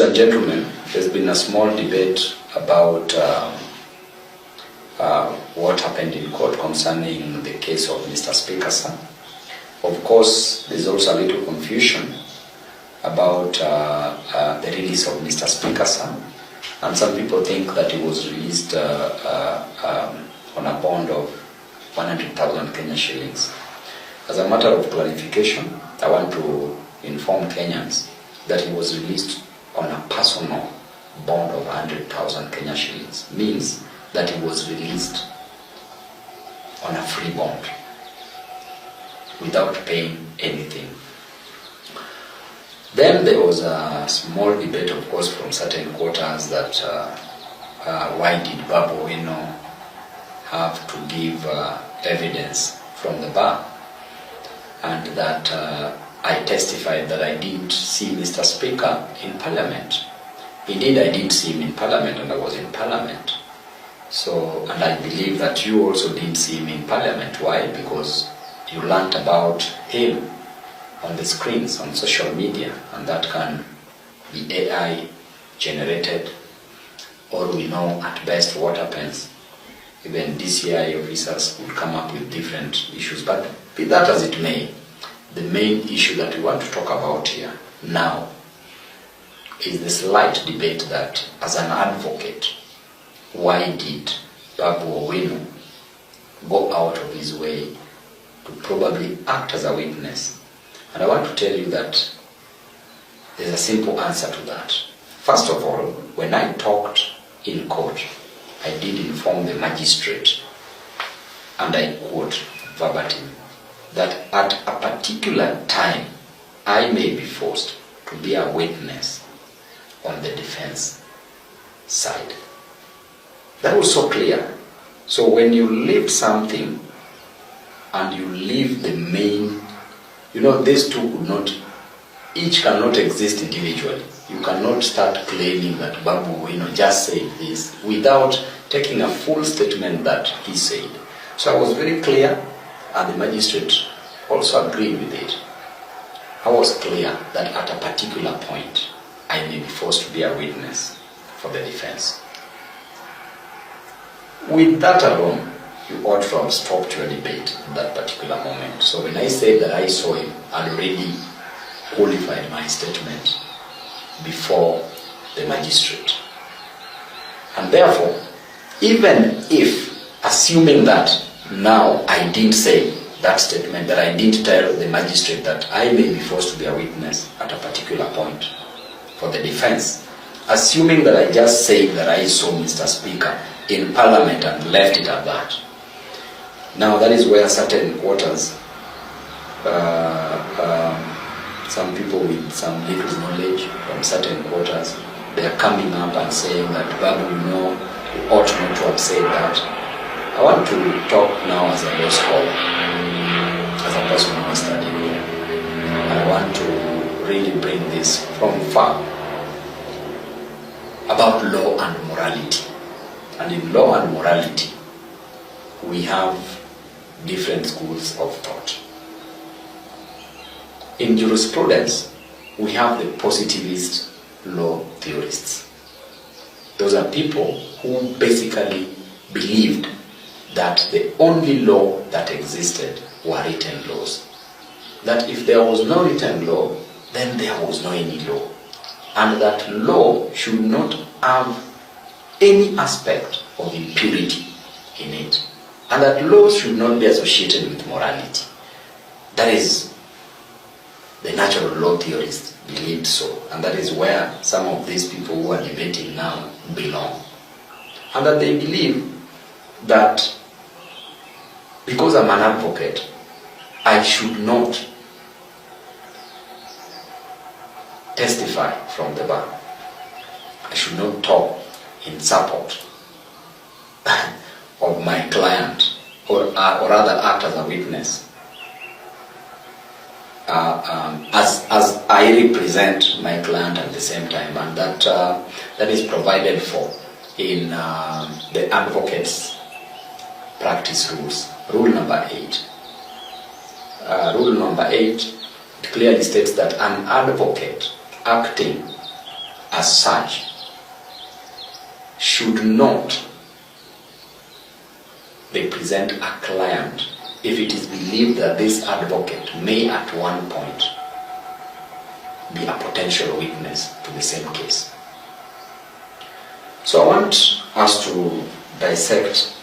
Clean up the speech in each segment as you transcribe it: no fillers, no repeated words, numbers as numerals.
Ladies and gentlemen, there's been a small debate about what happened in court concerning the case of Mr. Speaker, sir. Of course, there's also a little confusion about the release of Mr. Speaker, sir. And some people think that he was released on a bond of 100,000 Kenya shillings. As a matter of clarification, I want to inform Kenyans that he was released on a personal bond of 100,000 Kenya shillings. Means that he was released on a free bond without paying anything. Then there was a small debate, of course, from certain quarters that why did Babu Owino have to give evidence from the bar, and that I testified that I didn't see Mr. Speaker in Parliament. Indeed, I did see him in Parliament, and I was in Parliament. So, and I believe that you also didn't see him in Parliament. Why? Because you learnt about him on the screens, on social media, and that can be AI generated, or we know at best what happens. Even DCI officers would come up with different issues. But be that as it may, the main issue that we want to talk about here now is the slight debate that, as an advocate, why did Babu Owino go out of his way to probably act as a witness? And I want to tell you that there's a simple answer to that. First of all, when I talked in court, I did inform the magistrate, and I quote verbatim, that at a particular time, I may be forced to be a witness on the defense side. That was so clear. So when you leave something and you leave the main, these two could not, each cannot exist individually. You cannot start claiming that Babu Owino just said this without taking a full statement that he said. So I was very clear, and the magistrate also agreed with it. I was clear that at a particular point, I may be forced to be a witness for the defense. With that alone, you ought to have stopped your debate at that particular moment. So when I said that I saw him, I'd already qualified my statement before the magistrate. And therefore, even if, assuming that now I didn't say that statement, that I didn't tell the magistrate that I may be forced to be a witness at a particular point for the defense, assuming that I just said that I saw Mr. Speaker in Parliament and left it at that. Now that is where certain quarters, some people with some little knowledge from certain quarters, they are coming up and saying that Babu, you ought not to have said that. I want to talk now as a law scholar, as a person who has studied law. And I want to really bring this from far about law and morality. And in law and morality, we have different schools of thought. In jurisprudence, we have the positivist law theorists. Those are people who basically believed that the only law that existed were written laws. That if there was no written law, then there was no any law. And that law should not have any aspect of impurity in it. And that laws should not be associated with morality. That is, the natural law theorists believed so. And that is where some of these people who are debating now belong. And that they believe that because I'm an advocate, I should not testify from the bar. I should not talk in support of my client, or rather act as a witness, as I represent my client at the same time, and that is provided for in the advocates' practice rules. Rule number 8. Rule number 8 clearly states that an advocate acting as such should not represent a client if it is believed that this advocate may at one point be a potential witness to the same case. So I want us to dissect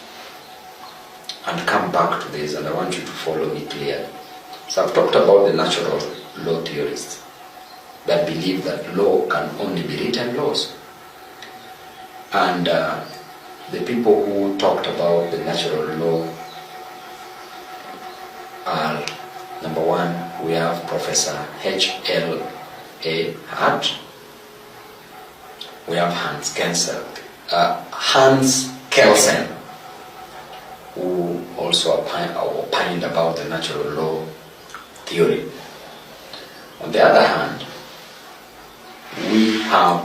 and come back to this, and I want you to follow me clearly. So I've talked about the natural law theorists that believe that law can only be written laws. And the people who talked about the natural law are, number one, we have Professor H.L.A. Hart. We have Hans Kelsen, who also opined about the natural law theory. On the other hand, we have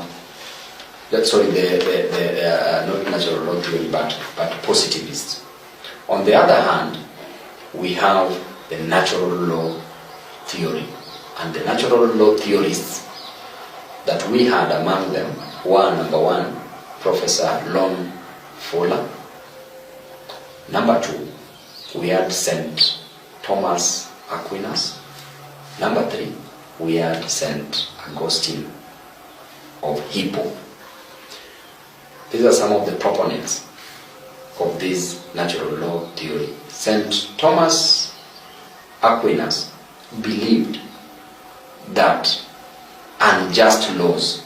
not natural law theory, but positivists. On the other hand, we have the natural law theory, and the natural law theorists that we had among them were, number one, Professor Lon Fuller. Number two, we had St. Thomas Aquinas. Number three, we had St. Augustine of Hippo. These are some of the proponents of this natural law theory. St. Thomas Aquinas believed that unjust laws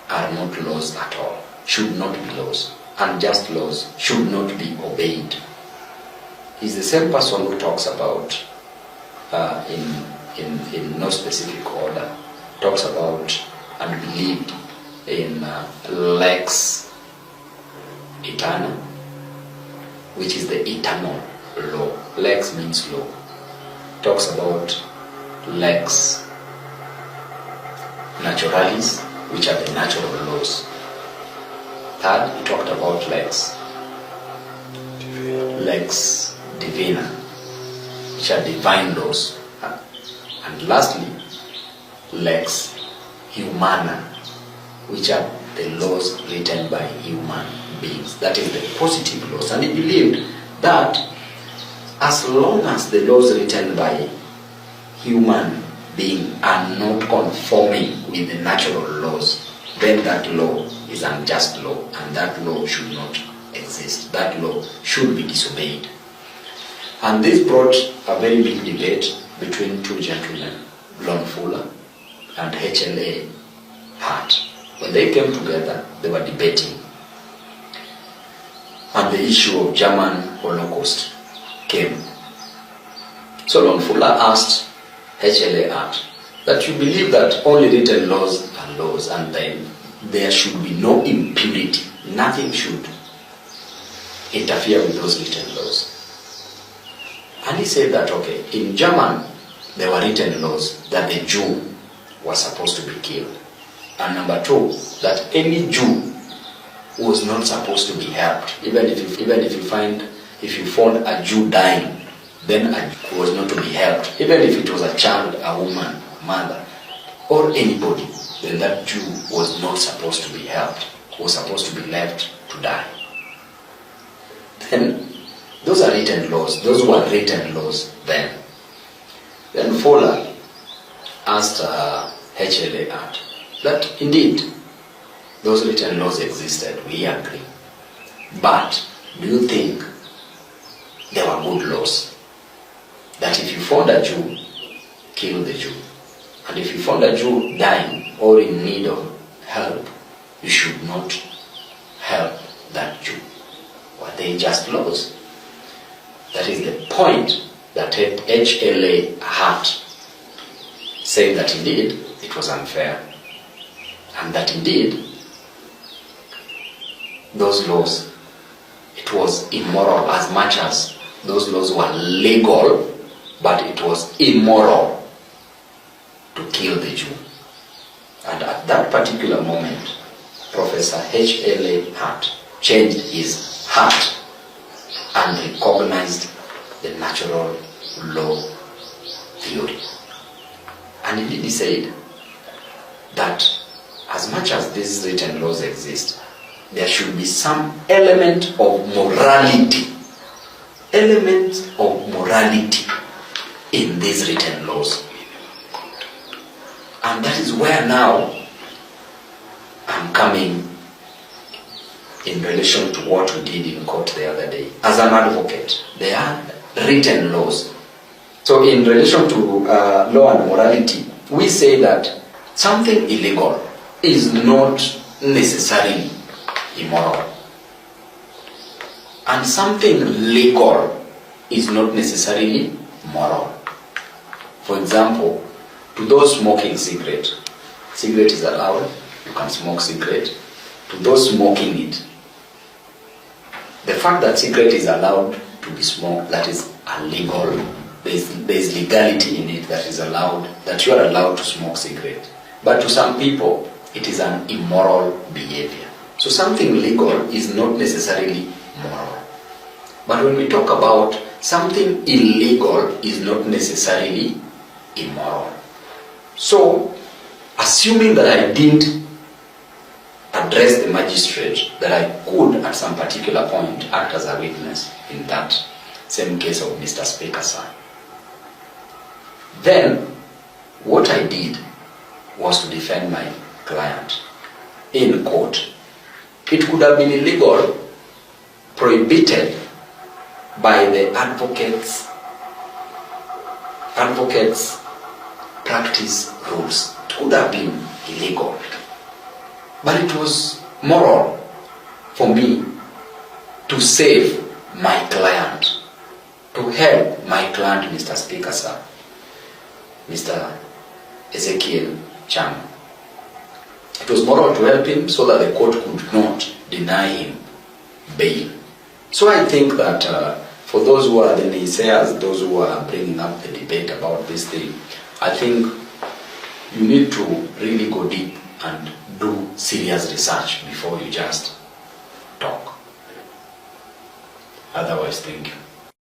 are not laws at all, should not be laws. Unjust laws should not be obeyed. He's the same person who talks about, in no specific order, talks about and believed in lex eterna, which is the eternal law. Lex means law. Talks about lex naturalis, which are the natural laws. Third, he talked about lex divina, which are divine laws. And lastly, lex humana, which are the laws written by human beings. That is the positive laws. And he believed that as long as the laws written by human beings are not conforming with the natural laws, then that law is unjust law, and that law should not exist. That law should be disobeyed. And this brought a very big debate between two gentlemen, Lon Fuller and H.L.A. Hart. When they came together, they were debating. And the issue of German Holocaust came. So Lon Fuller asked H.L.A. Hart that you believe that only written laws are laws, and then there should be no impunity. Nothing should interfere with those written laws. And he said that, okay, in German, there were written laws that the Jew was supposed to be killed. And number two, that any Jew was not supposed to be helped. Even if you found a Jew dying, then a Jew was not to be helped. Even if it was a child, a woman, a mother, or anybody, then that Jew was not supposed to be helped, was supposed to be left to die. Then those are written laws. Those were written laws then. Then Fuller asked H.L.A. Hart that indeed those written laws existed, we agree. But do you think they were good laws? That if you found a Jew, kill the Jew. And if you found a Jew dying or in need of help, you should not help that Jew. Were they just laws? That is the point that H.L.A. Hart said that indeed it was unfair, and that indeed those laws, it was immoral as much as those laws were legal, but it was immoral to kill the Jew. And at that particular moment, Professor H.L.A. Hart changed his heart and recognized the natural law theory. And indeed he said that as much as these written laws exist, there should be some element of morality. Elements of morality in these written laws. And that is where now I'm coming in relation to what we did in court the other day. As an advocate, there are written laws. So in relation to law and morality, we say that something illegal is not necessarily immoral. And something legal is not necessarily moral. For example, to those smoking cigarette is allowed, you can smoke cigarette. To those smoking it, the fact that cigarette is allowed to be smoked, that is illegal. There is legality in it that is allowed, that you are allowed to smoke cigarette. But to some people, it is an immoral behavior. So something legal is not necessarily moral. But when we talk about something illegal is not necessarily immoral. So, assuming that I didn't address the magistrate, that I could at some particular point act as a witness in that same case of Mr. Speaker, sir, then what I did was to defend my client in court. It could have been illegal, prohibited by the advocates practice rules. It could have been illegal, but it was moral for me to save my client, to help my client, Mr. Speaker, sir, Mr. Ezekiel Cham. It was moral to help him so that the court could not deny him bail. So I think that for those who are the naysayers, those who are bringing up the debate about this thing, I think you need to really go deep and do serious research before you just talk. Otherwise, thank you.